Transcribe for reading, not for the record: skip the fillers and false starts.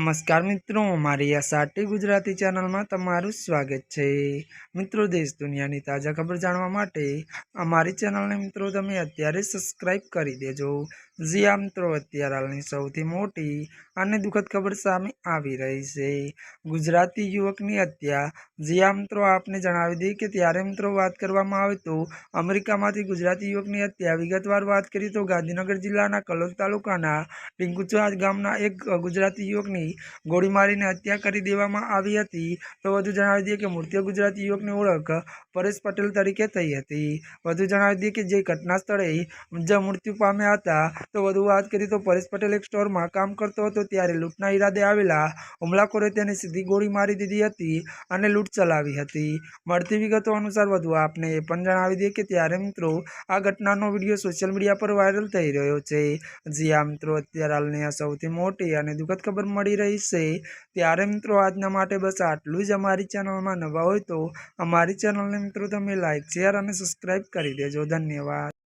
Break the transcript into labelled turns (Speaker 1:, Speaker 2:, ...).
Speaker 1: नमस्कार मित्रों, मारी एसआरटी गुजराती चैनल में तमारुं स्वागत है। मित्रों, देश दुनिया की ताजा खबर जाणवा माटे अमारी चैनल ने मित्रों तमे अत्यारे सब्सक्राइब करी देजो। जी आ मित्रों, अत्यार हालनी सौथी मोटी अने दुखद खबर सामे आवी रही है। गुजराती युवक की हत्या। जी आ मित्रों, आपने जणावी दी कि त्यारे मित्रों बात करवामां आवे तो अमेरिका में गुजराती युवक की हत्या। विगतवार बात करिए तो गांधीनगर जिल्लाना कलोल तालुकाना टींकुचा गामना एक गुजराती युवक गोળી मारीने हत्या કરી દેવામાં આવી હતી। તો વધુ જણાવી દઈએ કે મૃત્યુ ગુજરાતી યુવકની ઓળખ પરેશ પટેલ તરીકે થઈ હતી। વધુ જણાવી દઈએ કે જે ઘટના સ્થળે જ મૃત્યુ પામ્યા હતા। તો વધુ વાત કરીએ તો પરેશ પટેલ એક સ્ટોરમાં કામ કરતો હતો, ત્યારે લૂંટના ઈરાદે આવેલા હુમલાખોરે તેને સીધી ગોળી મારી દીધી હતી અને લૂંટ ચલાવી હતી। મળતી વિગતો અનુસાર વધુ આપને એ પણ જણાવી દઈએ કે ત્યારે મિત્રો આ ઘટનાનો વિડીયો સોશિયલ મીડિયા પર વાયરલ થઈ રહ્યો છે। જી આ મિત્રો, અત્યારે હાલની આ સૌથી મોટી અને દુઃખદ ખબર મળી रही है। त्यारे मित्रों आजना माटे बस आटलू ज। अमारी चैनल में नवा हो तो अमारी चैनल ने मित्रों तमे लाइक शेयर और सब्सक्राइब करी देजो। धन्यवाद।